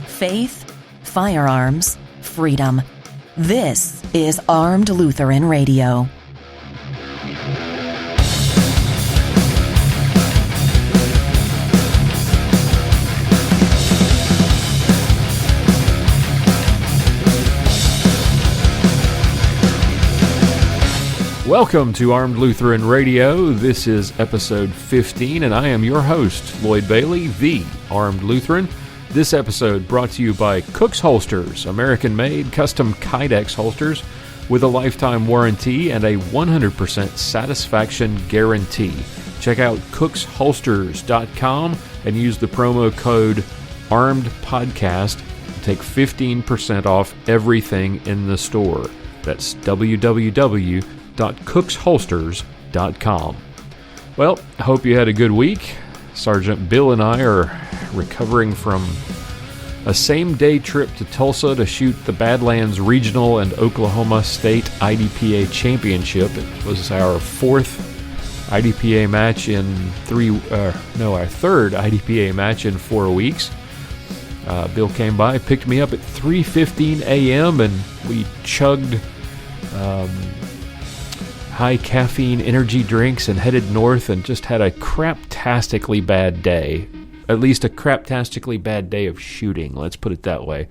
Faith, firearms, freedom. This is Armed Lutheran Radio. Welcome to Armed Lutheran Radio. This is episode 15, and I am your host, Lloyd Bailey, the Armed Lutheran. This episode brought to you by Cook's Holsters, American-made custom Kydex holsters with a lifetime warranty and a 100% satisfaction guarantee. Check out cooksholsters.com and use the promo code ARMEDPODCAST to take 15% off everything in the store. That's www.cooksholsters.com. Well, I hope you had a good week. Sergeant Bill and I are recovering from a same-day trip to Tulsa to shoot the Badlands Regional and Oklahoma State IDPA Championship. It was our fourth IDPA match in our third IDPA match in 4 weeks. Bill came by, picked me up at 3:15 a.m., and we chugged high caffeine energy drinks and headed north and just had a craptastically bad day. At least a craptastically bad day of shooting, let's put it that way.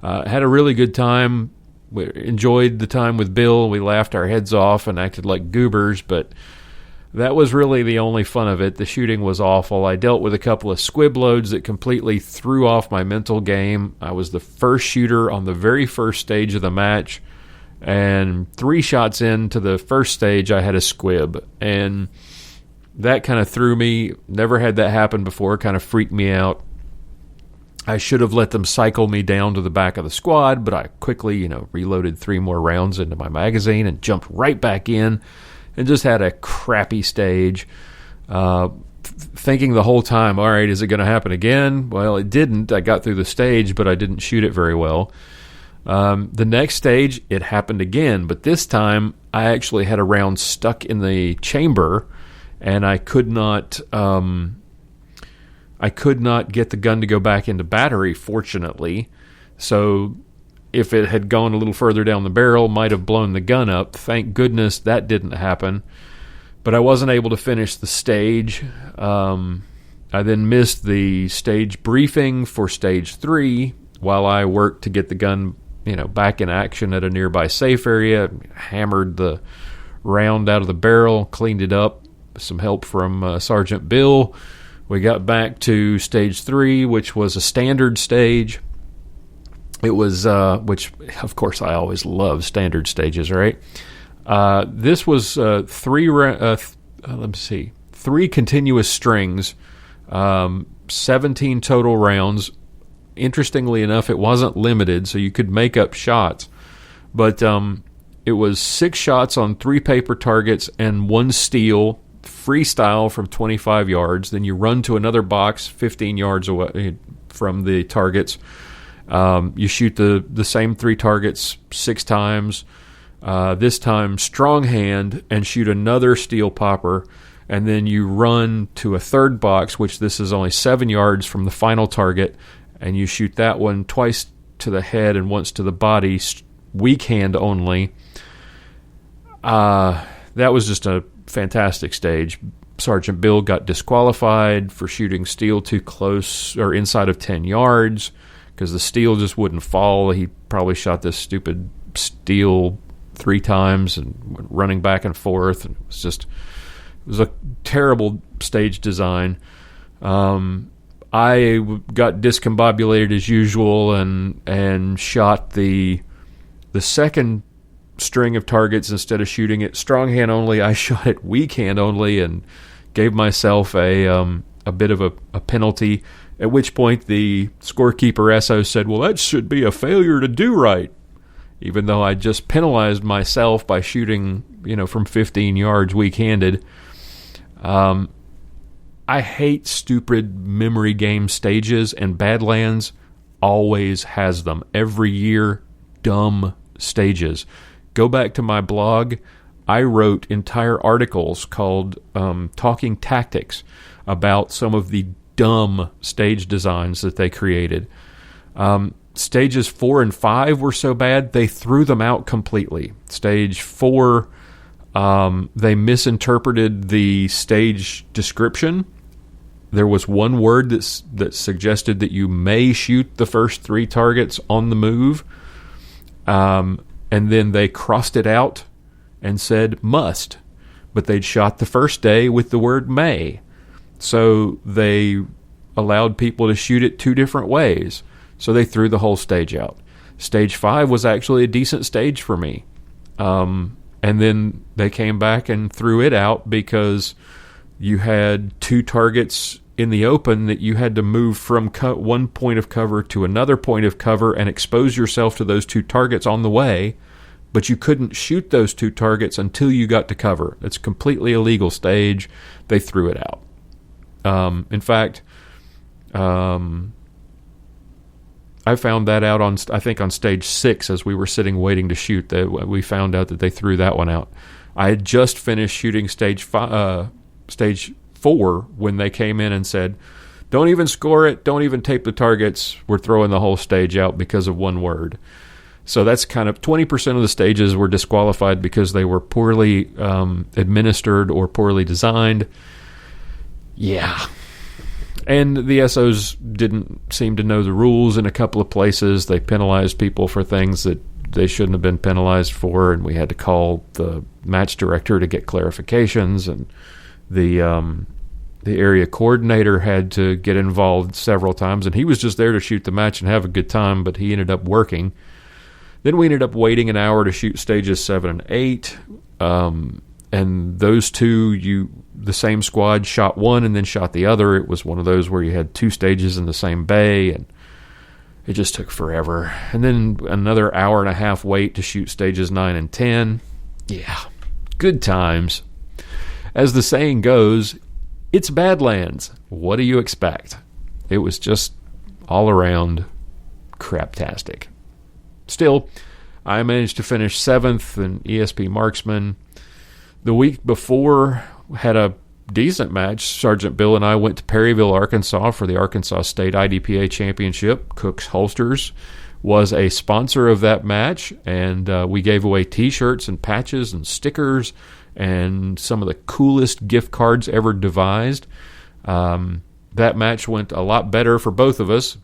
Had a really good time. We enjoyed the time with Bill. We laughed our heads off and acted like goobers, but that was really the only fun of it. The shooting was awful. I dealt with a couple of squib loads that completely threw off my mental game. I was the first shooter on the very first stage of the match, and 3 shots into the first stage, I had a squib, and that kind of threw me. Never had that happen before. Kind of freaked me out. I should have let them cycle me down to the back of the squad, but I quickly, reloaded 3 more rounds into my magazine and jumped right back in and just had a crappy stage. Thinking the whole time, all right, is it going to happen again? Well, it didn't. I got through the stage, but I didn't shoot it very well. The next stage, it happened again, but this time I actually had a round stuck in the chamber, and I could not get the gun to go back into battery, fortunately. So if it had gone a little further down the barrel, might have blown the gun up. Thank goodness that didn't happen. But I wasn't able to finish the stage. I then missed the stage briefing for stage 3 while I worked to get the gun back in action at a nearby safe area. Hammered the round out of the barrel, cleaned it up. Some help from Sergeant Bill. We got back to stage 3, which was a standard stage. It was, which of course I always love standard stages, right? This was 3 continuous strings, 17 total rounds. Interestingly enough, it wasn't limited, so you could make up shots. But it was 6 shots on 3 paper targets and 1 steel, freestyle from 25 yards. Then you run to another box 15 yards away from the targets. You shoot the same 3 targets 6 times. This time strong hand, and shoot another steel popper. And then you run to a third box, which this is only 7 yards from the final target, and you shoot that one twice to the head and once to the body, weak hand only. That was just a fantastic stage. Sergeant Bill got disqualified for shooting steel too close or inside of 10 yards because the steel just wouldn't fall. He probably shot this stupid steel 3 times and went running back and forth. And it was a terrible stage design. I got discombobulated as usual and shot the second string of targets instead of shooting it strong hand only. I shot it weak hand only and gave myself a bit of a penalty, at which point the scorekeeper SO said, well, that should be a failure to do right, even though I just penalized myself by shooting from 15 yards weak-handed. I hate stupid memory game stages, and Badlands always has them. Every year, dumb stages. Go back to my blog. I wrote entire articles called Talking Tactics about some of the dumb stage designs that they created. Stages 4 and 5 were so bad, they threw them out completely. Stage 4, they misinterpreted the stage description. There was one word that suggested that you may shoot the first 3 targets on the move, and then they crossed it out and said must, but they'd shot the first day with the word may. So they allowed people to shoot it 2 different ways. So they threw the whole stage out. Stage 5 was actually a decent stage for me. And then they came back and threw it out because you had 2 targets in the open that you had to move from one point of cover to another point of cover and expose yourself to those 2 targets on the way, but you couldn't shoot those 2 targets until you got to cover. It's a completely illegal stage. They threw it out. In fact, I found that out on stage 6 as we were sitting waiting to shoot. We found out that they threw that one out. I had just finished shooting stage 4 when they came in and said, don't even score it, don't even tape the targets, we're throwing the whole stage out because of one word. So that's kind of 20% of the stages were disqualified because they were poorly administered or poorly designed. Yeah. And the SOs didn't seem to know the rules in a couple of places. They penalized people for things that they shouldn't have been penalized for, and we had to call the match director to get clarifications, and the area coordinator had to get involved several times, and he was just there to shoot the match and have a good time, but he ended up working. Then we ended up waiting an hour to shoot stages 7 and 8, and those 2, the same squad shot one and then shot the other. It was one of those where you had 2 stages in the same bay, and it just took forever. And then another hour and a half wait to shoot stages 9 and 10. Yeah, good times. As the saying goes, it's Badlands. What do you expect? It was just all around craptastic. Still, I managed to finish 7th in ESP Marksman. The week before, had a decent match. Sergeant Bill and I went to Perryville, Arkansas for the Arkansas State IDPA Championship. Cook's Holsters was a sponsor of that match, and we gave away T-shirts and patches and stickers and some of the coolest gift cards ever devised. That match went a lot better for both of us.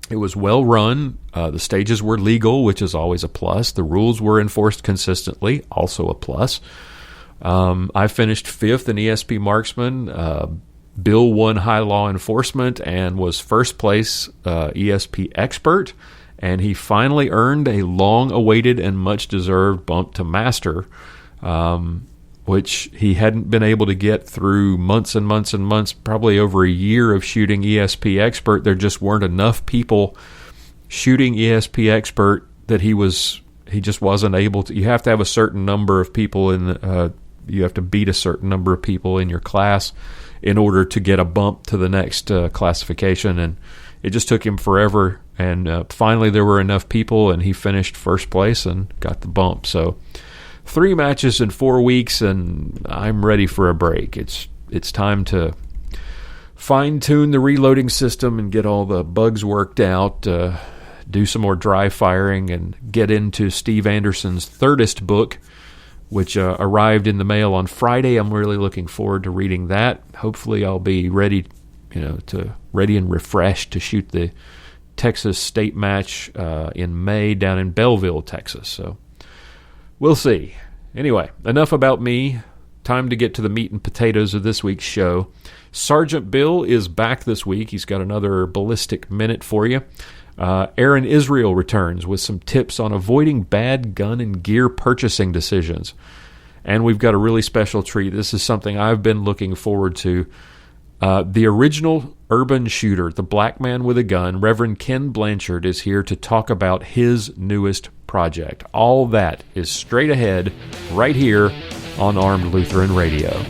It was well run. The stages were legal, which is always a plus. The rules were enforced consistently, also a plus. I finished 5th in ESP Marksman. Bill won High Law Enforcement and was first place ESP Expert, and he finally earned a long-awaited and much-deserved bump to Master, which he hadn't been able to get through months and months and months, probably over a year of shooting ESP Expert. There just weren't enough people shooting ESP Expert that he just wasn't able to. You have to have a certain number of people you have to beat a certain number of people in your class in order to get a bump to the next classification, and it just took him forever, and finally there were enough people, and he finished first place and got the bump. So 3 matches in 4 weeks, and I'm ready for a break. It's time to fine-tune the reloading system and get all the bugs worked out, do some more dry firing, and get into Steve Anderson's thirdest book, which arrived in the mail on Friday. I'm really looking forward to reading that. Hopefully I'll be ready and refreshed to shoot the Texas state match in May down in Belleville, Texas. So we'll see. Anyway, enough about me. Time to get to the meat and potatoes of this week's show. Sergeant Bill is back this week. He's got another ballistic minute for you. Aaron Israel returns with some tips on avoiding bad gun and gear purchasing decisions. And we've got a really special treat. This is something I've been looking forward to. The original urban shooter, the black man with a gun, Reverend Kenn Blanchard, is here to talk about his newest project. All that is straight ahead right here on Armed Lutheran Radio.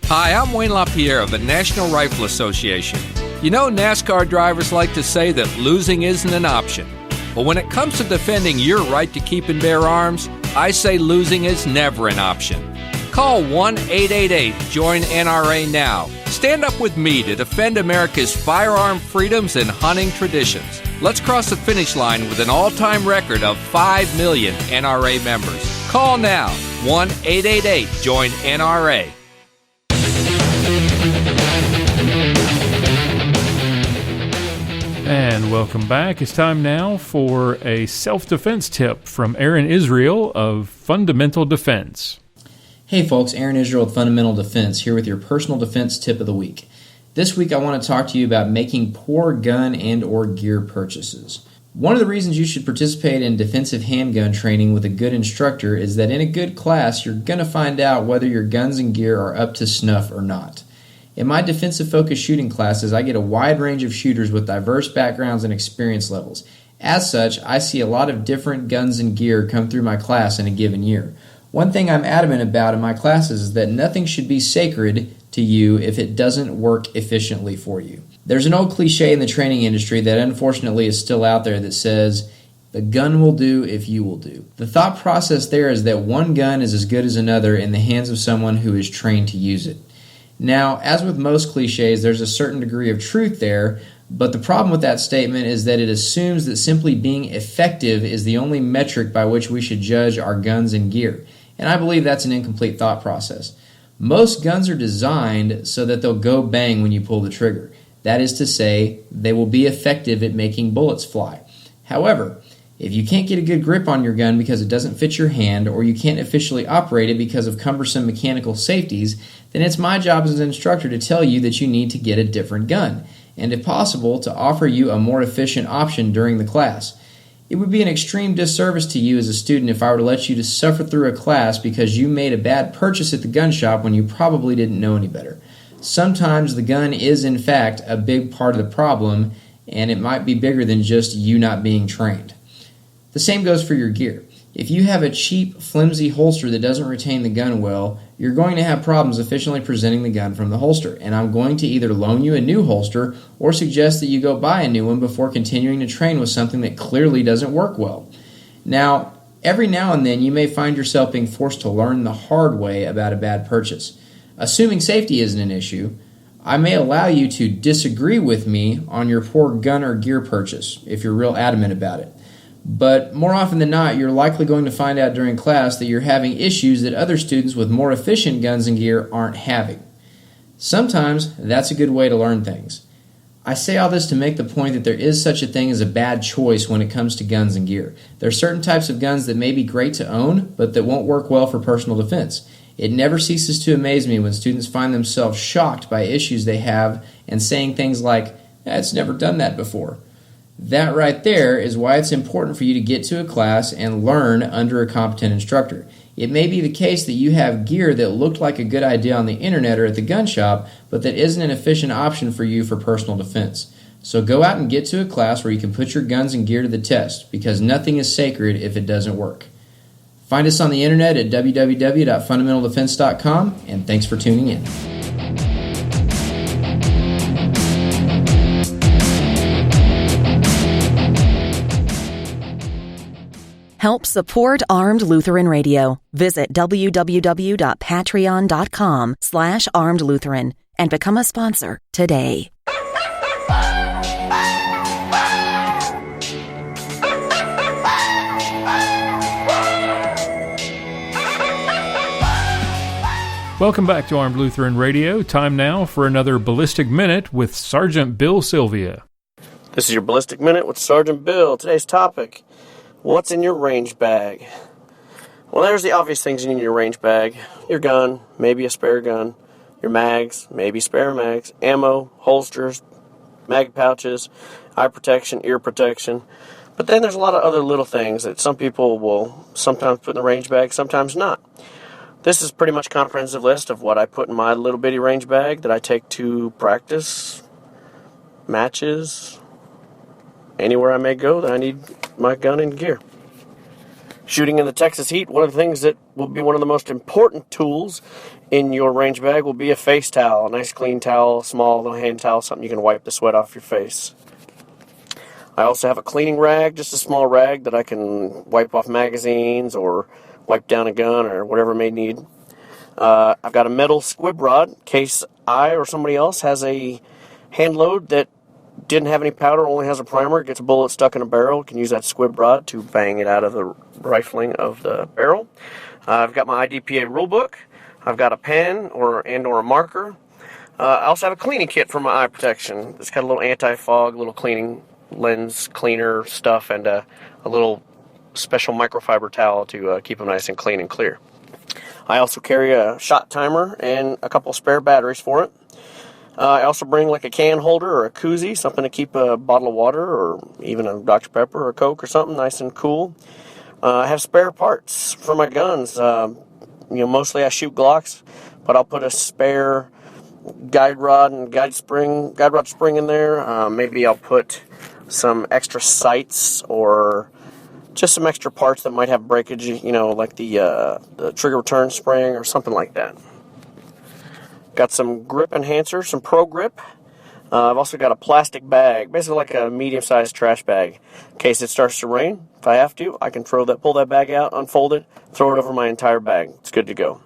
Hi, I'm Wayne LaPierre of the National Rifle Association. You know, NASCAR drivers like to say that losing isn't an option. But when it comes to defending your right to keep and bear arms, I say losing is never an option. Call 1-888-JOIN-NRA now. Stand up with me to defend America's firearm freedoms and hunting traditions. Let's cross the finish line with an all-time record of 5 million NRA members. Call now, 1-888-JOIN-NRA. And welcome back. It's time now for a self-defense tip from Aaron Israel of Fundamental Defense. Hey folks, Aaron Israel with Fundamental Defense here with your personal defense tip of the week. This week I want to talk to you about making poor gun and or gear purchases. One of the reasons you should participate in defensive handgun training with a good instructor is that in a good class you're going to find out whether your guns and gear are up to snuff or not. In my defensive-focused shooting classes, I get a wide range of shooters with diverse backgrounds and experience levels. As such, I see a lot of different guns and gear come through my class in a given year. One thing I'm adamant about in my classes is that nothing should be sacred to you if it doesn't work efficiently for you. There's an old cliche in the training industry that unfortunately is still out there that says, the gun will do if you will do. The thought process there is that one gun is as good as another in the hands of someone who is trained to use it. Now, as with most cliches, there's a certain degree of truth there, but the problem with that statement is that it assumes that simply being effective is the only metric by which we should judge our guns and gear, and I believe that's an incomplete thought process. Most guns are designed so that they'll go bang when you pull the trigger. That is to say, they will be effective at making bullets fly. However, if you can't get a good grip on your gun because it doesn't fit your hand, or you can't efficiently operate it because of cumbersome mechanical safeties, then it's my job as an instructor to tell you that you need to get a different gun, and if possible, to offer you a more efficient option during the class. It would be an extreme disservice to you as a student if I were to let you to suffer through a class because you made a bad purchase at the gun shop when you probably didn't know any better. Sometimes the gun is, in fact, a big part of the problem, and it might be bigger than just you not being trained. The same goes for your gear. If you have a cheap, flimsy holster that doesn't retain the gun well, you're going to have problems efficiently presenting the gun from the holster, and I'm going to either loan you a new holster or suggest that you go buy a new one before continuing to train with something that clearly doesn't work well. Now, every now and then you may find yourself being forced to learn the hard way about a bad purchase. Assuming safety isn't an issue, I may allow you to disagree with me on your poor gun or gear purchase if you're real adamant about it. But more often than not, you're likely going to find out during class that you're having issues that other students with more efficient guns and gear aren't having. Sometimes that's a good way to learn things. I say all this to make the point that there is such a thing as a bad choice when it comes to guns and gear. There are certain types of guns that may be great to own, but that won't work well for personal defense. It never ceases to amaze me when students find themselves shocked by issues they have and saying things like, "It's never done that before." That right there is why it's important for you to get to a class and learn under a competent instructor. It may be the case that you have gear that looked like a good idea on the internet or at the gun shop, but that isn't an efficient option for you for personal defense. So go out and get to a class where you can put your guns and gear to the test, because nothing is sacred if it doesn't work. Find us on the internet at www.fundamentaldefense.com, and thanks for tuning in. Help support Armed Lutheran Radio. Visit www.patreon.com/armedlutheran and become a sponsor today. Welcome back to Armed Lutheran Radio. Time now for another Ballistic Minute with Sergeant Bill Silvia. This is your Ballistic Minute with Sergeant Bill. Today's topic: what's in your range bag? Well, there's the obvious things you need in your range bag. Your gun, maybe a spare gun. Your mags, maybe spare mags. Ammo, holsters, mag pouches, eye protection, ear protection. But then there's a lot of other little things that some people will sometimes put in the range bag, sometimes not. This is pretty much a comprehensive list of what I put in my little bitty range bag that I take to practice, matches, anywhere I may go that I need my gun and gear. Shooting in the Texas heat, one of the things that will be one of the most important tools in your range bag will be a face towel. A nice clean towel, small little hand towel, something you can wipe the sweat off your face. I also have a cleaning rag, just a small rag that I can wipe off magazines or wipe down a gun or whatever I may need. I've got a metal squib rod in case I or somebody else has a hand load that didn't have any powder, only has a primer, gets a bullet stuck in a barrel, can use that squib rod to bang it out of the rifling of the barrel. I've got my IDPA rule book. I've got a pen or a marker. I also have a cleaning kit for my eye protection. It's got a little anti-fog, little cleaning lens cleaner stuff, and a little special microfiber towel to keep them nice and clean and clear. I also carry a shot timer and a couple spare batteries for it. I also bring like a can holder or a koozie, something to keep a bottle of water or even a Dr. Pepper or Coke or something nice and cool. I have spare parts for my guns. Mostly I shoot Glocks, but I'll put a spare guide rod and guide rod spring in there. Maybe I'll put some extra sights or just some extra parts that might have breakage, like the trigger return spring or something like that. Got some grip enhancer, some Pro Grip. I've also got a plastic bag, basically like a medium-sized trash bag. In case it starts to rain, if I have to, I can pull that bag out, unfold it, throw it over my entire bag. It's good to go.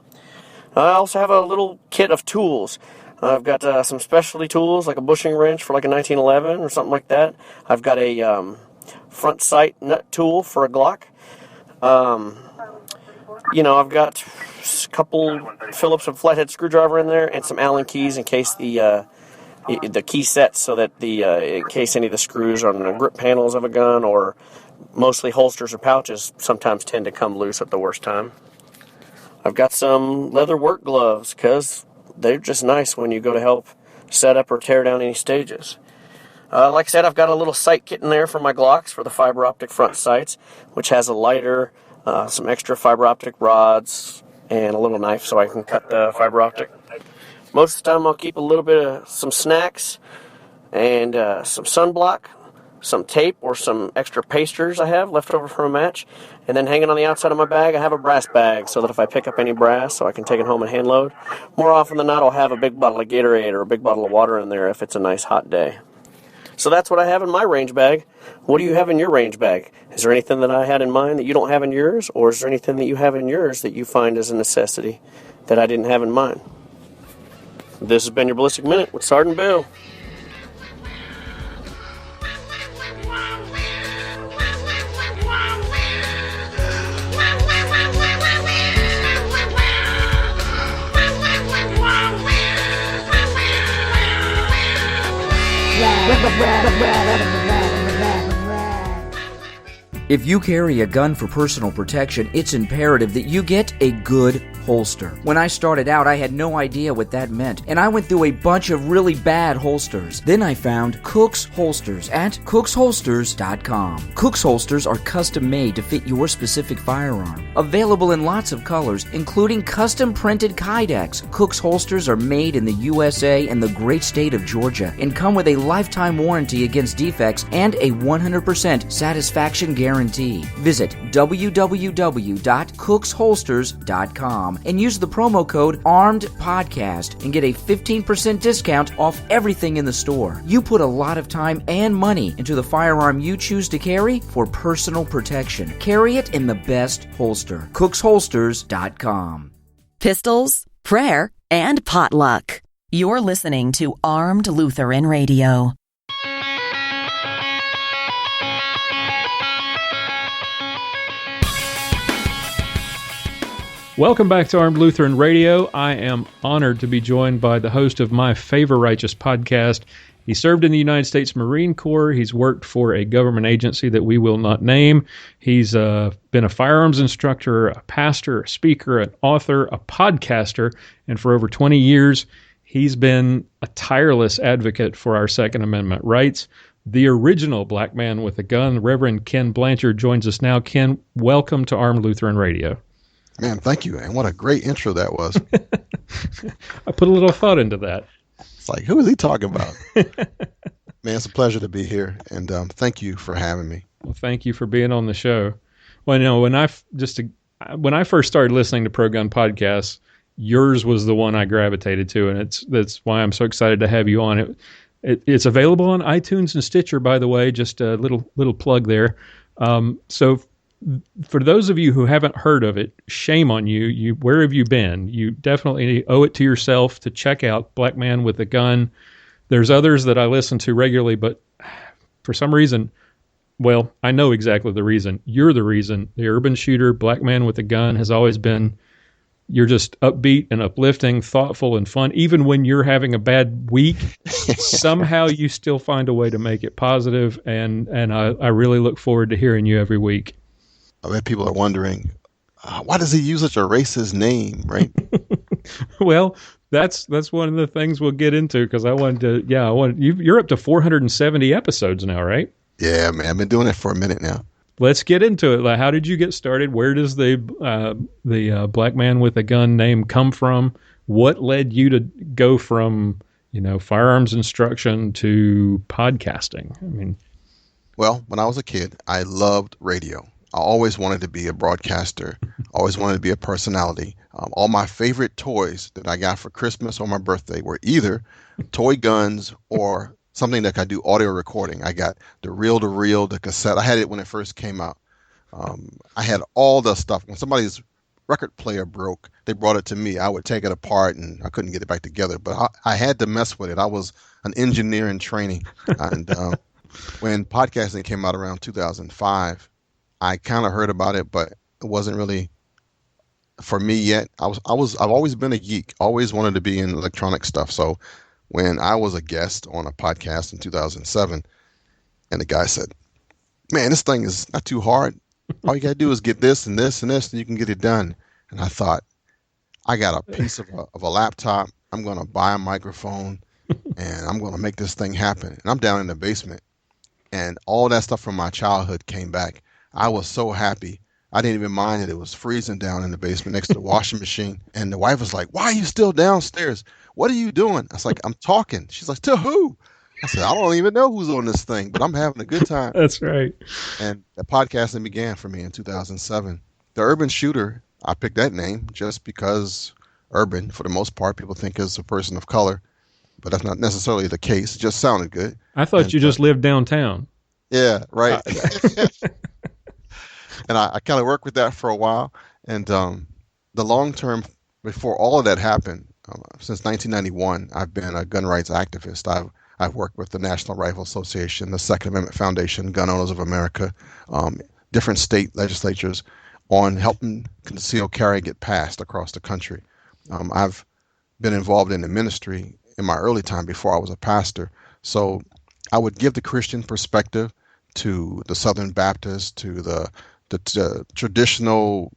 I also have a little kit of tools. I've got some specialty tools, like a bushing wrench for like a 1911 or something like that. I've got a front sight nut tool for a Glock. I've got a couple Phillips and flathead screwdriver in there and some Allen keys in case the key sets, so that in case any of the screws on the grip panels of a gun or mostly holsters or pouches sometimes tend to come loose at the worst time. I've got some leather work gloves because they're just nice when you go to help set up or tear down any stages. Like I said, I've got a little sight kit in there for my Glocks for the fiber optic front sights, which has a lighter, some extra fiber optic rods, and a little knife so I can cut the fiber optic. Most of the time I'll keep a little bit of some snacks and some sunblock, some tape or some extra pasters I have left over from a match, and then hanging on the outside of my bag I have a brass bag so that if I pick up any brass so I can take it home and hand load. More often than not I'll have a big bottle of Gatorade or a big bottle of water in there if it's a nice hot day. So that's what I have in my range bag. What do you have in your range bag? Is there anything that I had in mind that you don't have in yours, or is there anything that you have in yours that you find as a necessity that I didn't have in mine? This has been your Ballistic Minute with Sergeant Bill. If you carry a gun for personal protection, it's imperative that you get a good holster. When I started out, I had no idea what that meant, and I went through a bunch of really bad holsters. Then I found Cook's Holsters at cooksholsters.com. Cook's Holsters are custom made to fit your specific firearm. Available in lots of colors, including custom printed Kydex. Cook's Holsters are made in the USA and the great state of Georgia and come with a lifetime warranty against defects and a 100% satisfaction guarantee. Visit www.cooksholsters.com and use the promo code ARMEDPODCAST and get a 15% discount off everything in the store. You put a lot of time and money into the firearm you choose to carry for personal protection. Carry it in the best holster. cooksholsters.com. Pistols, prayer, and potluck. You're listening to Armed Lutheran Radio. Welcome back to Armed Lutheran Radio. I am honored to be joined by the host of my Favor Righteous podcast. He served in the United States Marine Corps. He's worked for a government agency that we will not name. He's been a firearms instructor, a pastor, a speaker, an author, a podcaster, and for over 20 years, he's been a tireless advocate for our Second Amendment rights. The original black man with a gun, Reverend Kenn Blanchard, joins us now. Kenn, welcome to Armed Lutheran Radio. Man, thank you, and what a great intro that was. I put a little thought into that. It's like, who is he talking about? Man, it's a pleasure to be here, and thank you for having me. Well, thank you for being on the show. Well, when I first started listening to Pro Gun podcasts, yours was the one I gravitated to, and that's why I'm so excited to have you on. It's available on iTunes and Stitcher, by the way. Just a little plug there. So for those of you who haven't heard of it, shame on you. Where have you been? You definitely owe it to yourself to check out Black Man with a Gun. There's others that I listen to regularly, but for some reason, well, I know exactly the reason. You're the reason. The urban shooter, Black Man with a Gun, has always been, you're just upbeat and uplifting, thoughtful and fun. Even when you're having a bad week, somehow you still find a way to make it positive, and I really look forward to hearing you every week. I bet people are wondering, why does he use such a racist name, right? Well, that's one of the things we'll get into, because you're up to 470 episodes now, right? Yeah, man, I've been doing it for a minute now. Let's get into it. Like, how did you get started? Where does the Black Man with a Gun name come from? What led you to go from, firearms instruction to podcasting? Well, when I was a kid, I loved radio. I always wanted to be a broadcaster. Always wanted to be a personality. All my favorite toys that I got for Christmas or my birthday were either toy guns or something that could do audio recording. I got the reel-to-reel, the cassette. I had it when it first came out. I had all the stuff. When somebody's record player broke, they brought it to me. I would take it apart, and I couldn't get it back together. But I had to mess with it. I was an engineer in training. And when podcasting came out around 2005, I kind of heard about it, but it wasn't really for me yet. I've always been a geek. Always wanted to be in electronic stuff. So when I was a guest on a podcast in 2007, and the guy said, "Man, this thing is not too hard. All you got to do is get this and this and this, and you can get it done." And I thought, I got a piece of a laptop. I'm going to buy a microphone, and I'm going to make this thing happen. And I'm down in the basement, and all that stuff from my childhood came back. I was so happy. I didn't even mind that it was freezing down in the basement next to the washing machine. And the wife was like, "Why are you still downstairs? What are you doing?" I was like, "I'm talking." She's like, "To who?" I said, "I don't even know who's on this thing, but I'm having a good time." That's right. And the podcasting began for me in 2007. The Urban Shooter, I picked that name just because urban, for the most part, people think is a person of color, but that's not necessarily the case. It just sounded good. I thought you just lived downtown. Yeah, right. And I kind of worked with that for a while. And the long term, before all of that happened, since 1991, I've been a gun rights activist. I've worked with the National Rifle Association, the Second Amendment Foundation, Gun Owners of America, different state legislatures on helping concealed carry get passed across the country. I've been involved in the ministry in my early time before I was a pastor. So I would give the Christian perspective to the Southern Baptists, to the traditional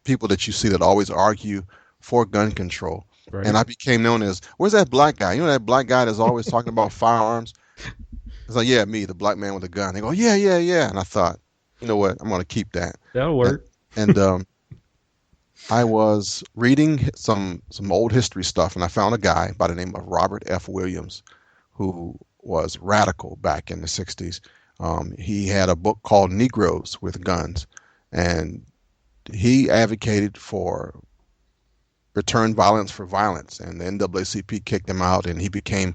people that you see that always argue for gun control. Right. And I became known as, "Where's that black guy? You know that black guy that's always talking about firearms?" It's like, "Yeah, me, the black man with a gun." They go, "Yeah, yeah, yeah." And I thought, you know what? I'm going to keep that. That'll work. And I was reading some old history stuff, and I found a guy by the name of Robert F. Williams, who was radical back in the 60s. He had a book called Negroes with Guns, and he advocated for return violence for violence, and the NAACP kicked him out, and he became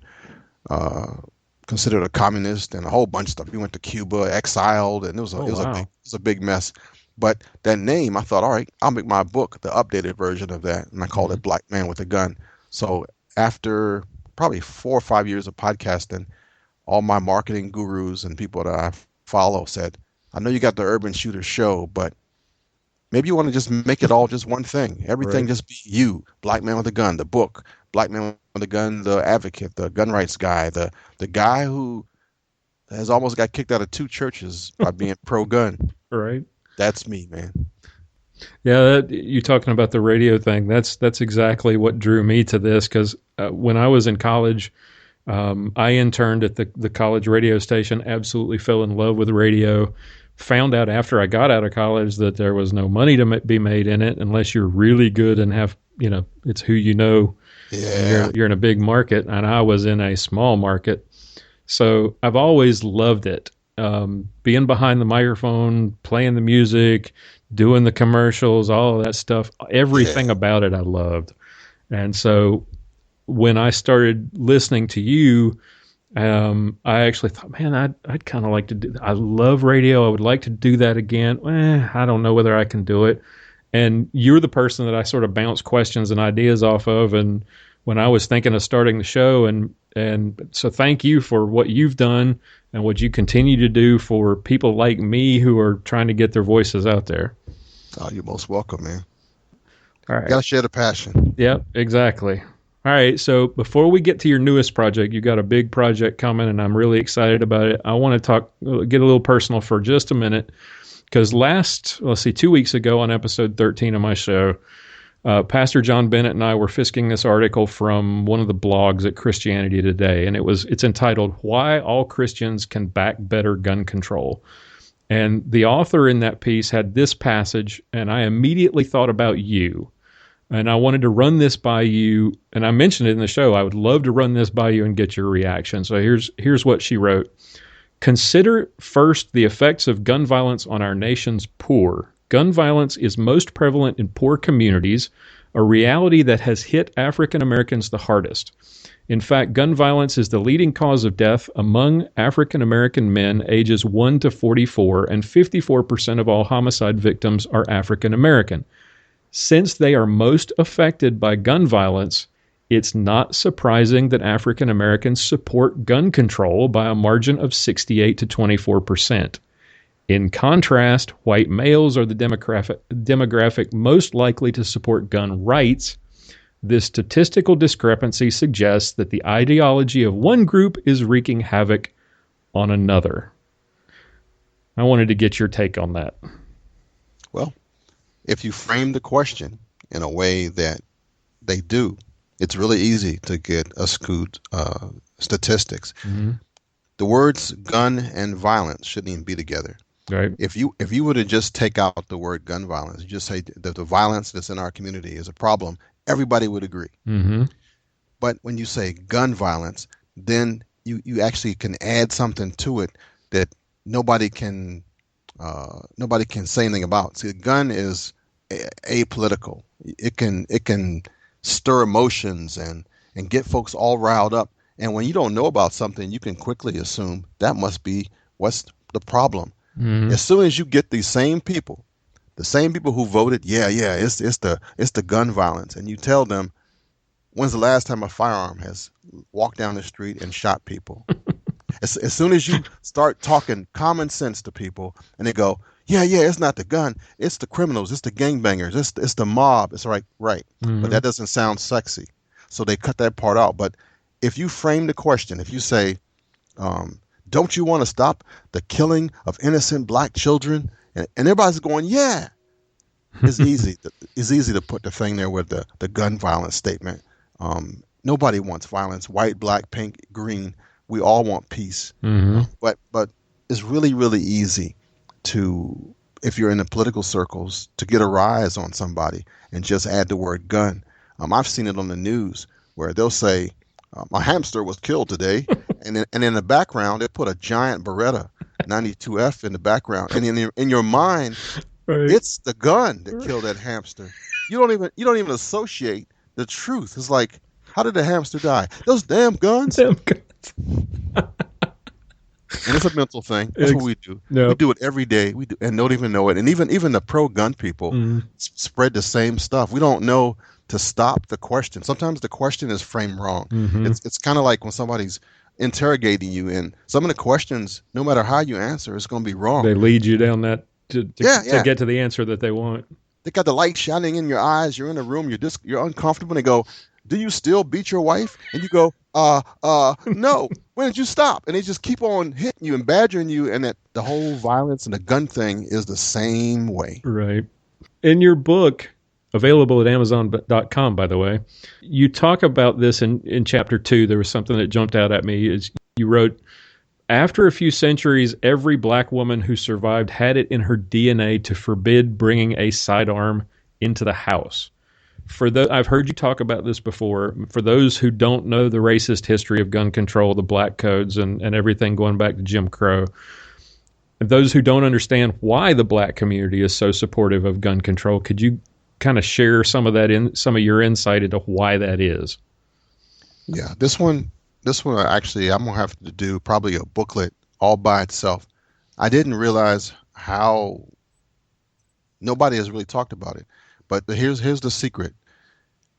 considered a communist and a whole bunch of stuff. He went to Cuba, exiled, and it was a big mess. But that name, I thought, all right, I'll make my book the updated version of that, and I called it Black Man with a Gun. So after probably 4 or 5 years of podcasting, all my marketing gurus and people that I follow said, "I know you got the Urban Shooter show, but maybe you want to just make it all just one thing. Everything just be you, Black Man with a Gun, the book, Black Man with a Gun, the advocate, the gun rights guy, the guy who has almost got kicked out of 2 churches by being pro-gun." Right. That's me, man. Yeah, you talking about the radio thing. That's exactly what drew me to this, because when I was in college, I interned at the college radio station, absolutely fell in love with radio, found out after I got out of college that there was no money to be made in it unless you're really good and have, it's who you know. Yeah. You're in a big market, and I was in a small market. So I've always loved it. being behind the microphone, playing the music, doing the commercials, all of that stuff, everything about it I loved. And so when I started listening to you, I actually thought, man, I'd kind of like to do that. I love radio. I would like to do that again. I don't know whether I can do it. And you're the person that I sort of bounce questions and ideas off of. And when I was thinking of starting the show, and so thank you for what you've done and what you continue to do for people like me who are trying to get their voices out there. Oh, you're most welcome, man. All right. You got to share the passion. Yep, exactly. All right, so before we get to your newest project, you got a big project coming, and I'm really excited about it. I want to get a little personal for just a minute, because 2 weeks ago on episode 13 of my show, Pastor John Bennett and I were fisking this article from one of the blogs at Christianity Today, and it's entitled, "Why All Christians Can Back Better Gun Control." And the author in that piece had this passage, and I immediately thought about you. And I wanted to run this by you, and I mentioned it in the show. I would love to run this by you and get your reaction. So here's what she wrote. Consider first the effects of gun violence on our nation's poor. Gun violence is most prevalent in poor communities, a reality that has hit African Americans the hardest. In fact, gun violence is the leading cause of death among African American men ages 1 to 44, and 54% of all homicide victims are African American. Since they are most affected by gun violence, it's not surprising that African Americans support gun control by a margin of 68 to 24%. In contrast, white males are the demographic most likely to support gun rights. This statistical discrepancy suggests that the ideology of one group is wreaking havoc on another. I wanted to get your take on that. Well, if you frame the question in a way that they do, it's really easy to get skewed statistics. Mm-hmm. The words gun and violence shouldn't even be together. Right. If you were to just take out the word gun violence, you just say that the violence that's in our community is a problem, everybody would agree. Mm-hmm. But when you say gun violence, then you actually can add something to it that nobody can say anything about. See, a gun is apolitical. It can stir emotions and get folks all riled up. And when you don't know about something, you can quickly assume that must be what's the problem. Mm-hmm. As soon as you get these same people, who voted, it's the gun violence, and you tell them, when's the last time a firearm has walked down the street and shot people? As soon as you start talking common sense to people, and they go, it's not the gun, it's the criminals, it's the gangbangers, it's the mob. It's right. Mm-hmm. But that doesn't sound sexy, so they cut that part out. But if you frame the question, if you say, don't you want to stop the killing of innocent black children? And everybody's going, yeah. It's easy. It's easy to put the thing there with the gun violence statement. Nobody wants violence. White, black, pink, green. We all want peace. Mm-hmm. But it's really, really easy to, if you're in the political circles, to get a rise on somebody and just add the word gun. I've seen it on the news where they'll say, my hamster was killed today, and in the background they put a giant Beretta 92F in the background, and in your mind, right, it's the gun that killed that hamster. You don't even associate the truth. It's like, how did the hamster die? Those damn guns. And it's a mental thing. That's what we do. Yep. We do it every day. We do, and don't even know it. And even the pro-gun people spread the same stuff. We don't know to stop the question. Sometimes the question is framed wrong. Mm-hmm. It's kind of like when somebody's interrogating you, and some of the questions, no matter how you answer, it's going to be wrong. They lead you down that to get to the answer that they want. They got the light shining in your eyes. You're in a room. You're uncomfortable. And they go, "Do you still beat your wife?" And you go, no. When did you stop? And they just keep on hitting you and badgering you, and that the whole violence and the gun thing is the same way. Right. In your book, available at Amazon.com, by the way, you talk about this in chapter 2. There was something that jumped out at me. You wrote, after a few centuries, every black woman who survived had it in her DNA to forbid bringing a sidearm into the house. I've heard you talk about this before. For those who don't know the racist history of gun control, the black codes, and everything going back to Jim Crow, those who don't understand why the black community is so supportive of gun control, could you kind of share some of your insight into why that is? Yeah, this one actually, I'm gonna have to do probably a booklet all by itself. I didn't realize how nobody has really talked about it, but here's the secret.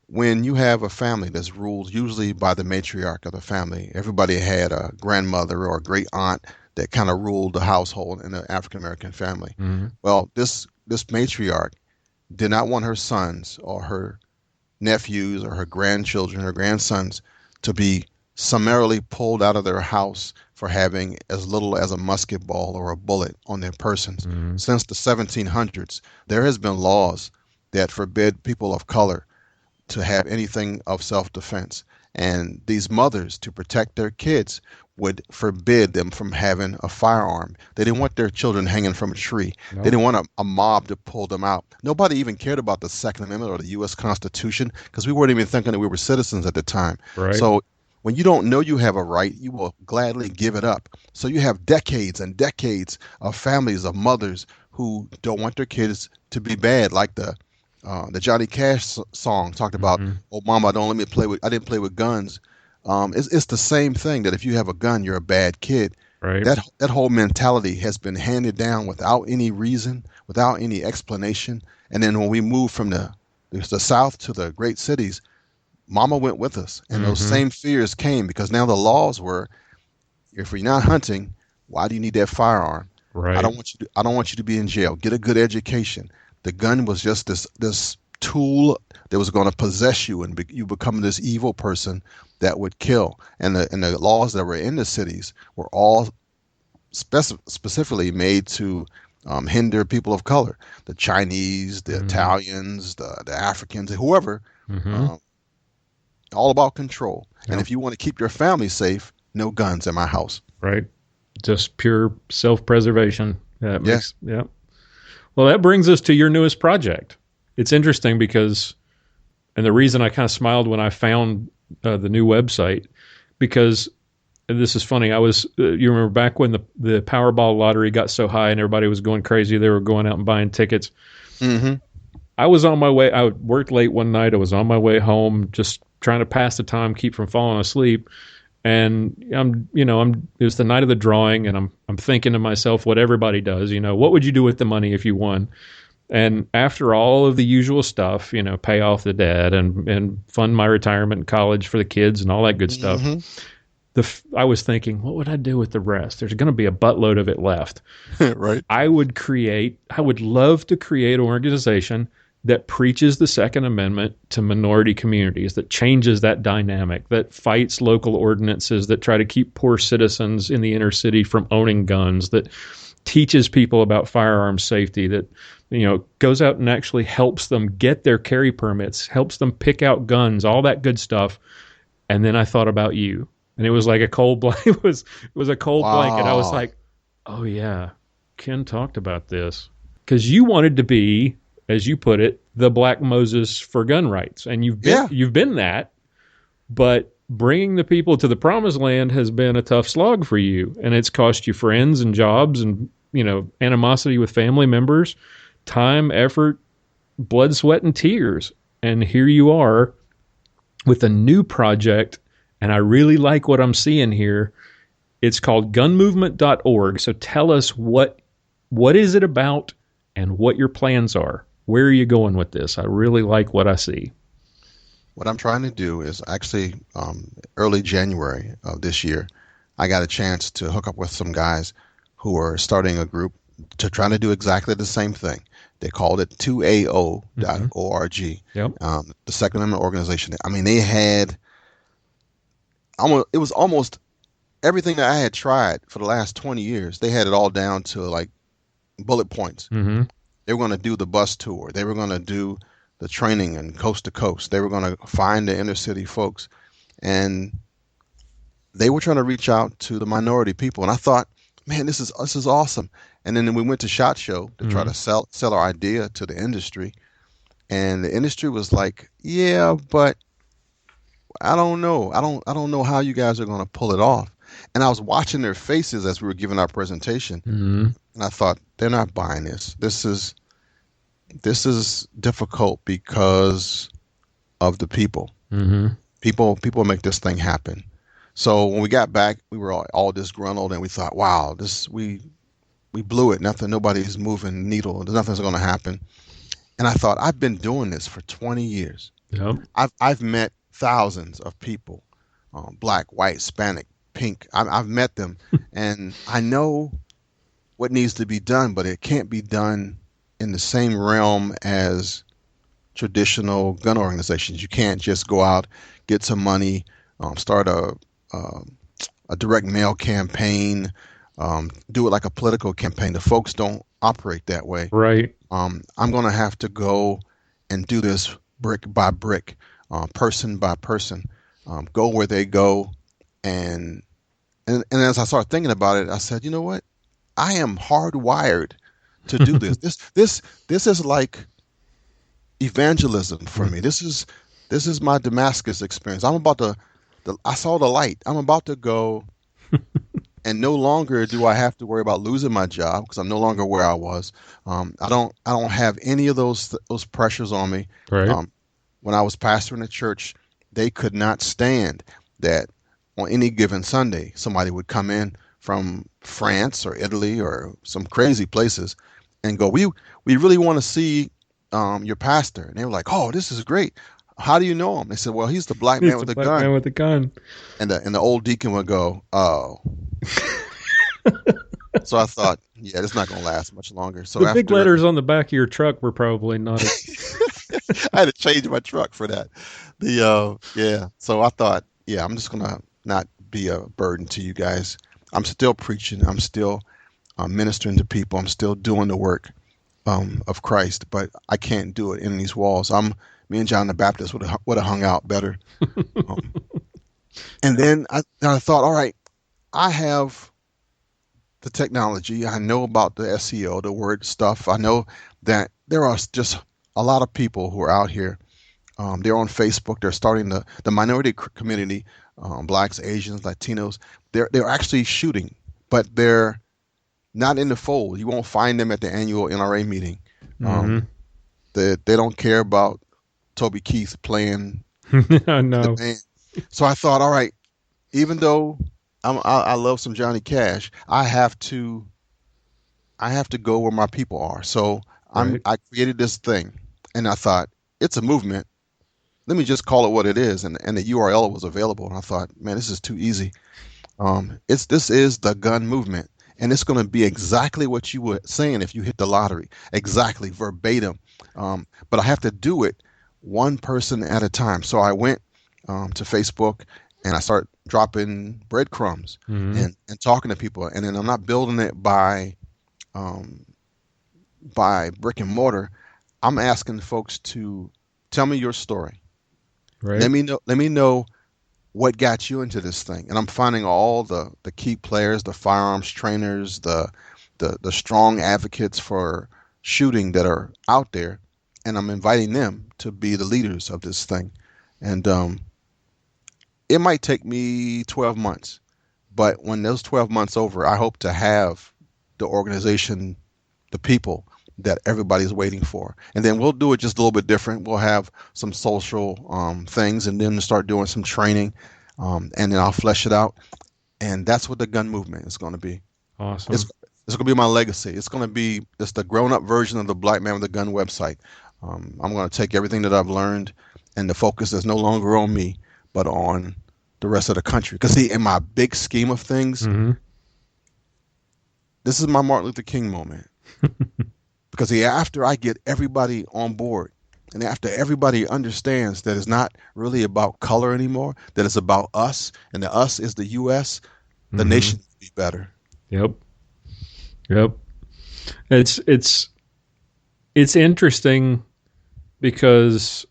When you have a family that's ruled usually by the matriarch of the family, everybody had a grandmother or a great aunt that kind of ruled the household in an African American family. Mm-hmm. Well, this matriarch did not want her sons or her nephews or her grandchildren, her grandsons, to be summarily pulled out of their house for having as little as a musket ball or a bullet on their persons. Mm-hmm. Since the 1700s, there has been laws that forbid people of color to have anything of self-defense. And these mothers, to protect their kids, would forbid them from having a firearm. They didn't want their children hanging from a tree. No. They didn't want a mob to pull them out. Nobody even cared about the Second Amendment or the U.S. Constitution because we weren't even thinking that we were citizens at the time. Right. So when you don't know you have a right, you will gladly give it up. So you have decades and decades of families of mothers who don't want their kids to be bad, like the Johnny Cash song talked about, mm-hmm. Oh, mama, I didn't play with guns. It's the same thing, that if you have a gun, you're a bad kid. Right. That whole mentality has been handed down without any reason, without any explanation. And then when we moved from the South to the great cities, mama went with us. And mm-hmm. those same fears came because now the laws were, if you're not hunting, why do you need that firearm? Right. I don't want you to be in jail. Get a good education. The gun was just this tool that was going to possess you, and you become this evil person that would kill. And the laws that were in the cities were all specifically made to hinder people of color, the Chinese, the mm-hmm. Italians, the Africans, whoever, mm-hmm. All about control. Yep. And if you want to keep your family safe, no guns in my house. Right. Just pure self-preservation. Yes. Yeah. Well, that brings us to your newest project. It's interesting because, and the reason I kind of smiled when I found the new website, because, and this is funny, you remember back when the Powerball lottery got so high and everybody was going crazy, they were going out and buying tickets. Mm-hmm. I was on my way, I worked late one night, I was on my way home, just trying to pass the time, keep from falling asleep. And it was the night of the drawing, and I'm thinking to myself what everybody does, what would you do with the money if you won? And after all of the usual stuff, pay off the debt and fund my retirement and college for the kids and all that good stuff, mm-hmm. I was thinking, what would I do with the rest? There's going to be a buttload of it left. Right. I would love to create an organization that preaches the Second Amendment to minority communities, that changes that dynamic, that fights local ordinances that try to keep poor citizens in the inner city from owning guns, that teaches people about firearms safety, that goes out and actually helps them get their carry permits, helps them pick out guns, all that good stuff. And then I thought about you, and it was like a cold blanket. It was a cold blanket. I was like, oh yeah, Kenn talked about this, because you wanted to be, as you put it, the Black Moses for gun rights, and you've been that, but bringing the people to the promised land has been a tough slog for you, and it's cost you friends and jobs and animosity with family members, time, effort, blood, sweat, and tears. And here you are with a new project, and I really like what I'm seeing here. It's called gunmovement.org. So tell us what is it about and what your plans are. Where are you going with this? I really like what I see. What I'm trying to do is actually early January of this year, I got a chance to hook up with some guys who are starting a group to try to do exactly the same thing. They called it 2AO.org, mm-hmm. Yep. The Second Amendment organization. I mean, they had it was almost everything that I had tried for the last 20 years. They had it all down to like bullet points. Mm-hmm. They were going to do the bus tour. They were going to do the training and coast to coast. They were going to find the inner city folks, and they were trying to reach out to the minority people. And I thought, man, this is awesome. And then we went to SHOT Show to mm-hmm. try to sell our idea to the industry, and the industry was like, yeah, but I don't know. I don't know how you guys are going to pull it off. And I was watching their faces as we were giving our presentation, and I thought, they're not buying this. This is difficult because of the people. People make this thing happen. So when we got back, we were all disgruntled, and we thought, wow, we blew it. Nobody's moving the needle. Nothing's going to happen. And I thought, I've been doing this for 20 years. Yep. I've met thousands of people, black, white, Hispanic, pink. I've met them, and I know what needs to be done, but it can't be done in the same realm as traditional gun organizations. You can't just go out, get some money, start a direct mail campaign, do it like a political campaign. The folks don't operate that way. Right. I'm going to have to go and do this brick by brick, person by person, go where they go. And as I started thinking about it, I said, you know what? I am hardwired to do this. This is like evangelism for me. This is my Damascus experience. I saw the light. I'm about to go, and no longer do I have to worry about losing my job because I'm no longer where I was. I don't have any of those pressures on me. Right. When I was pastoring a church, they could not stand that on any given Sunday somebody would come in from France or Italy or some crazy places and go, we really want to see your pastor. And they were like, oh, this is great. How do you know him? They said, well, he's the black man with the gun. Man with the gun. And the old deacon would go, oh. So I thought, yeah, it's not going to last much longer. So the big letters on the back of your truck were probably not. I had to change my truck for that. Yeah. So I thought, yeah, I'm just going to not be a burden to you guys. I'm still preaching. I'm still ministering to people. I'm still doing the work of Christ, but I can't do it in these walls. Me and John the Baptist would have hung out better. And then I thought, all right, I have the technology. I know about the SEO, the word stuff. I know that there are just a lot of people who are out here. They're on Facebook. They're starting the minority community, blacks, Asians, Latinos. They're actually shooting, but they're not in the fold. You won't find them at the annual NRA meeting. They don't care about Toby Keith playing. No. So I thought, all right, even though I love some Johnny Cash, I have to go where my people are. So I created this thing, and I thought, it's a movement. Let me just call it what it is. And the URL was available. And I thought, man, this is too easy. This is the gun movement. And it's going to be exactly what you were saying if you hit the lottery. Exactly, verbatim. But I have to do it one person at a time. So I went to Facebook and I started dropping breadcrumbs and talking to people. And then I'm not building it by brick and mortar. I'm asking folks to tell me your story. Right. Let me know what got you into this thing. And I'm finding all the key players, the firearms trainers, the strong advocates for shooting that are out there, and I'm inviting them to be the leaders of this thing. And it might take me 12 months, but when those 12 months over, I hope to have the organization, the people that everybody's waiting for. And then we'll do it just a little bit different. We'll have some social things, and then start doing some training, and then I'll flesh it out. And that's what the gun movement is going to be. Awesome. It's going to be my legacy. It's the grown-up version of the Black Man with a Gun website. I'm going to take everything that I've learned, and the focus is no longer on me, but on the rest of the country. Because see, in my big scheme of things, this is my Martin Luther King moment. Because after I get everybody on board, and after everybody understands that it's not really about color anymore, that it's about us, and the us is the U.S., the nation will be better. Yep. It's interesting because,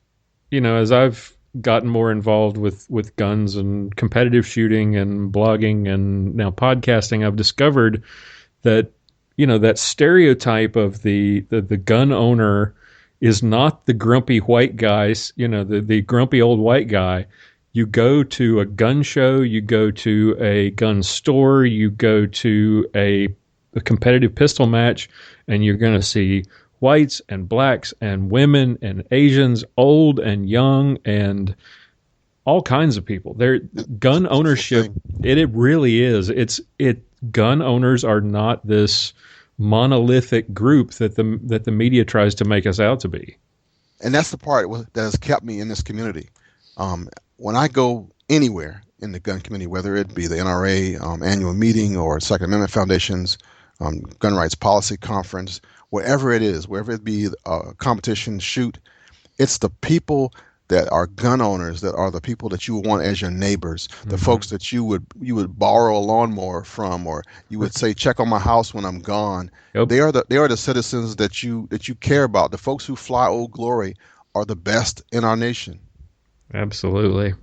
as I've gotten more involved with guns and competitive shooting and blogging and now podcasting, I've discovered that that stereotype of the gun owner is not the grumpy white guys, the grumpy old white guy. You go to a gun show, you go to a gun store, you go to a competitive pistol match, and you're going to see whites and blacks and women and Asians, old and young, and all kinds of people. Gun ownership, it really is. Gun owners are not this monolithic group that the media tries to make us out to be. And that's the part that has kept me in this community. When I go anywhere in the gun community, whether it be the NRA annual meeting or Second Amendment Foundation's gun rights policy conference, wherever it is, wherever it be a competition, shoot, it's the people that are gun owners that are the people that you would want as your neighbors, the folks that you would borrow a lawnmower from, or you would say, check on my house when I'm gone. Yep. They are the citizens that you care about. The folks who fly Old Glory are the best in our nation. Absolutely.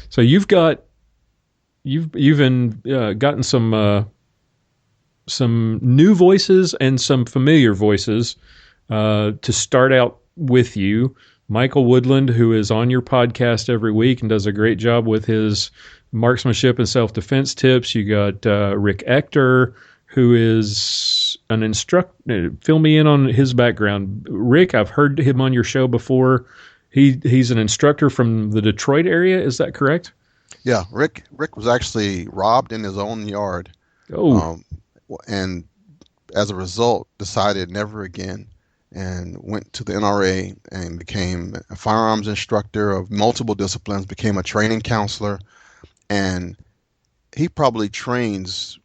So you've gotten some new voices and some familiar voices to start out with you. Michael Woodland, who is on your podcast every week and does a great job with his marksmanship and self-defense tips. You got Rick Ector, who is an instructor. Fill me in on his background. Rick, I've heard him on your show before. He's an instructor from the Detroit area. Is that correct? Yeah, Rick was actually robbed in his own yard. Oh. And as a result, decided never again, and went to the NRA and became a firearms instructor of multiple disciplines, became a training counselor, and he probably trains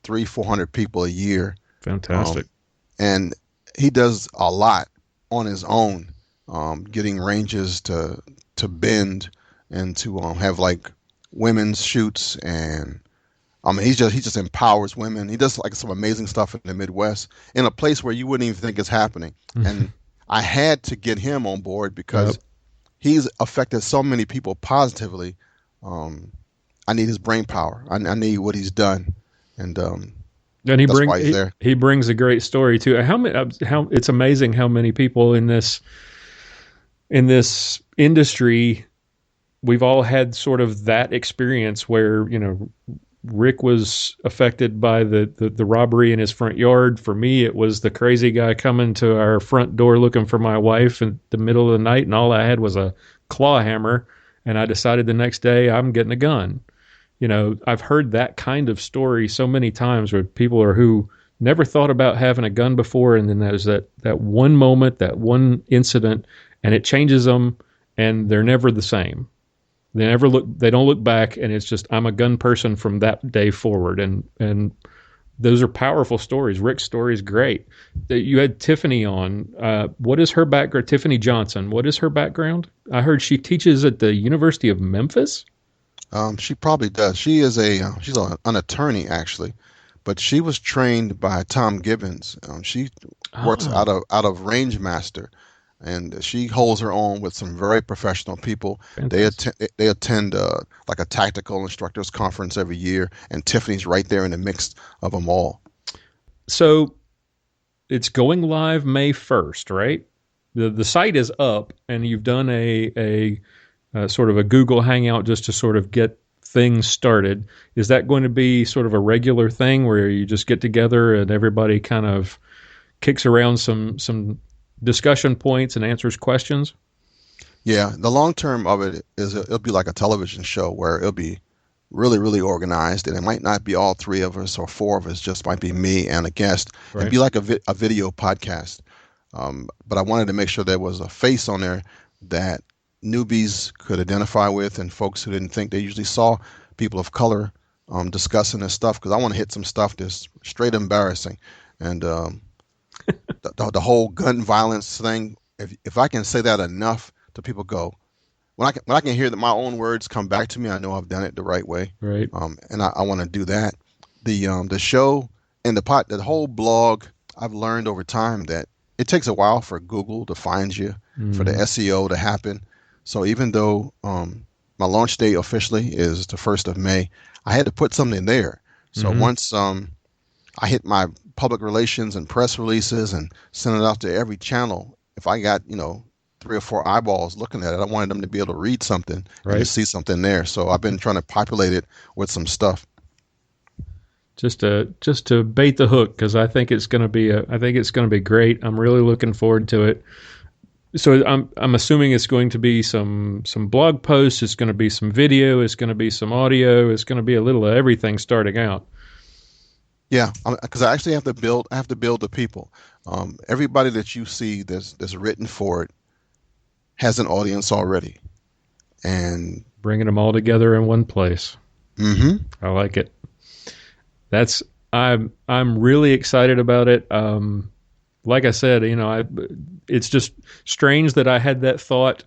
300-400 people a year. Fantastic. And he does a lot on his own, getting ranges to bend and to have like women's shoots, and he just empowers women. He does like some amazing stuff in the Midwest in a place where you wouldn't even think it's happening. And I had to get him on board because he's affected so many people positively. I need his brain power. I need what he's done, and he brings a great story too. How it's amazing how many people in this industry, we've all had sort of that experience where, Rick was affected by the robbery in his front yard. For me, it was the crazy guy coming to our front door looking for my wife in the middle of the night, and all I had was a claw hammer, and I decided the next day I'm getting a gun. I've heard that kind of story so many times where people who never thought about having a gun before, and then there's that one moment, that one incident, and it changes them, and they're never the same. They don't look back, and it's just, I'm a gun person from that day forward. And those are powerful stories. Rick's story is great. You had Tiffany on. What is her background? Tiffany Johnson. What is her background? I heard she teaches at the University of Memphis. She probably does. She is she's an attorney actually, but she was trained by Tom Gibbons. She works out of Rangemaster. And she holds her own with some very professional people. Fantastic. They attend like a tactical instructors conference every year, and Tiffany's right there in the mix of them all. So it's going live May 1st, right? The site is up, and you've done a sort of a Google Hangout just to sort of get things started. Is that going to be sort of a regular thing where you just get together and everybody kind of kicks around some discussion points and answers questions? Yeah, the long term of it is it'll be like a television show where it'll be really, really organized, and it might not be all three of us or four of us, just might be me and a guest. Right. It'd be like a video podcast. But I wanted to make sure there was a face on there that newbies could identify with, and folks who didn't think they usually saw people of color discussing this stuff, because I want to hit some stuff that's straight embarrassing. And the whole gun violence thing, if I can say that enough to people, go, when I can hear that my own words come back to me, I know I've done it the right way. Right. And I want to do that. The show and the whole blog, I've learned over time that it takes a while for Google to find you, for the SEO to happen. So even though my launch date officially is the 1st of May, I had to put something there. So once I hit my public relations and press releases and sent it out to every channel, if I got, 3 or 4 eyeballs looking at it. I wanted them to be able to read something right. and to see something there. So I've been trying to populate it with some stuff. Just to bait the hook, because I think it's going to be great. I'm really looking forward to it. So I'm assuming it's going to be some blog posts. It's going to be some video. It's going to be some audio. It's going to be a little of everything starting out. Yeah, because I actually have to build the people. Everybody that you see that's written for it has an audience already, and bringing them all together in one place. Mm-hmm. I like it. I'm really excited about it. Like I said, it's just strange that I had that thought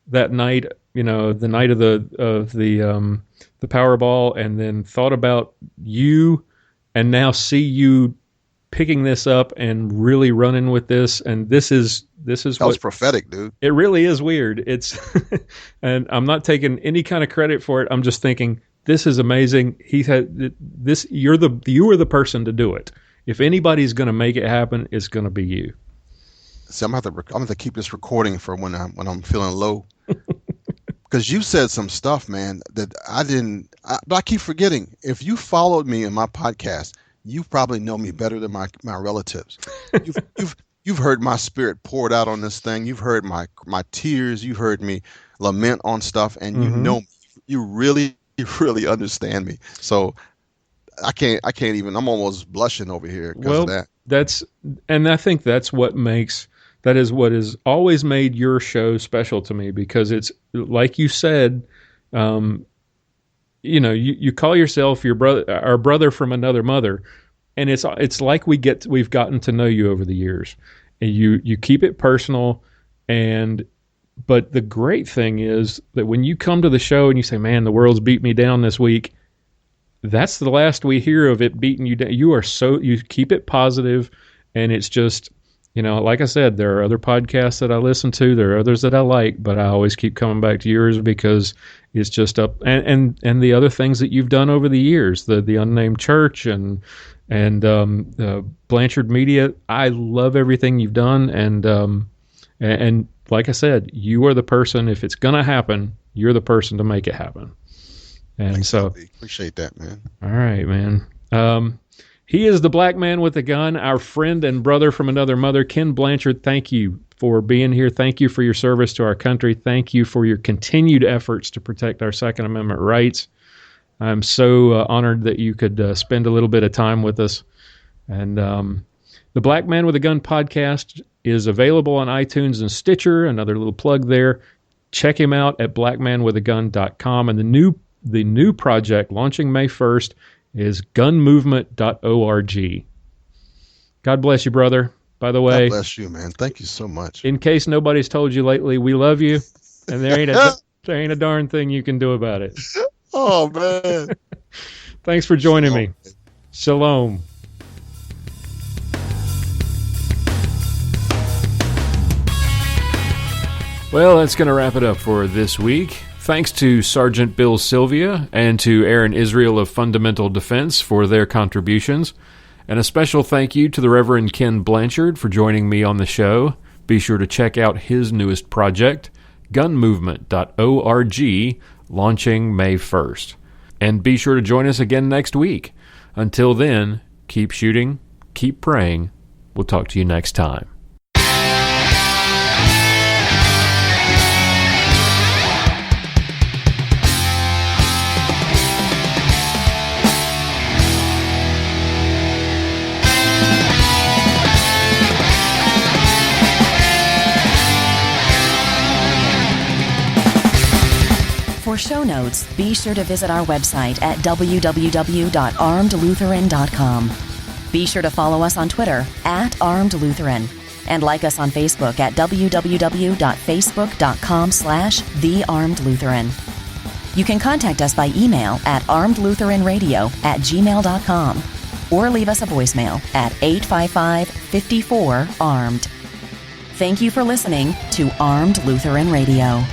that night, the night of the Powerball, and then thought about you, and now see you picking this up and really running with this. And this is that was prophetic, dude. It really is weird. It's, and I'm not taking any kind of credit for it. I'm just thinking, this is amazing. He had this. You are the person to do it. If anybody's going to make it happen, it's going to be you. See, I'm gonna have to keep this recording for when I'm feeling low, because you said some stuff, man, that but I keep forgetting. If you followed me in my podcast, you probably know me better than my relatives. You've heard my spirit poured out on this thing. You've heard my tears. You've heard me lament on stuff, and you know me. You really understand me. So I can't even. I'm almost blushing over here because of that. And I think that is what has always made your show special to me, because it's like you said, you call yourself our brother from another mother, and it's like we've gotten to know you over the years, and you keep it personal, but the great thing is that when you come to the show and you say, man, the world's beat me down this week, that's the last we hear of it beating you down. You keep it positive, and it's just, like I said, there are other podcasts that I listen to, there are others that I like, but I always keep coming back to yours because it's just up, and the other things that you've done over the years, the Unnamed Church and Blanchard Media. I love everything you've done, and like I said, you are the person. If it's gonna happen, you're the person to make it happen. And Thanks, so, Bobby. Appreciate that, man. All right, man. He is the black man with a gun, our friend and brother from another mother, Kenn Blanchard. Thank you for being here. Thank you for your service to our country. Thank you for your continued efforts to protect our Second Amendment rights. I'm so honored that you could spend a little bit of time with us. And the Black Man with a Gun podcast is available on iTunes and Stitcher. Another little plug there. Check him out at blackmanwithagun.com. And the new project launching May 1st is gunmovement.org. God bless you, brother. By the way, God bless you, man. Thank you so much. In case nobody's told you lately, we love you, and there ain't a darn thing you can do about it. Oh, man. Thanks for joining me. Shalom. Well, that's going to wrap it up for this week. Thanks to Sergeant Bill Silvia and to Aaron Israel of Fundamental Defense for their contributions. And a special thank you to the Reverend Kenn Blanchard for joining me on the show. Be sure to check out his newest project, gunmovement.org, launching May 1st. And be sure to join us again next week. Until then, keep shooting, keep praying. We'll talk to you next time. For show notes, be sure to visit our website at www.armedlutheran.com. Be sure to follow us on Twitter @ArmedLutheran and like us on Facebook at www.facebook.com/TheArmedLutheran. You can contact us by email at armedlutheranradio@gmail.com or leave us a voicemail at 855-54-ARMED. Thank you for listening to Armed Lutheran Radio.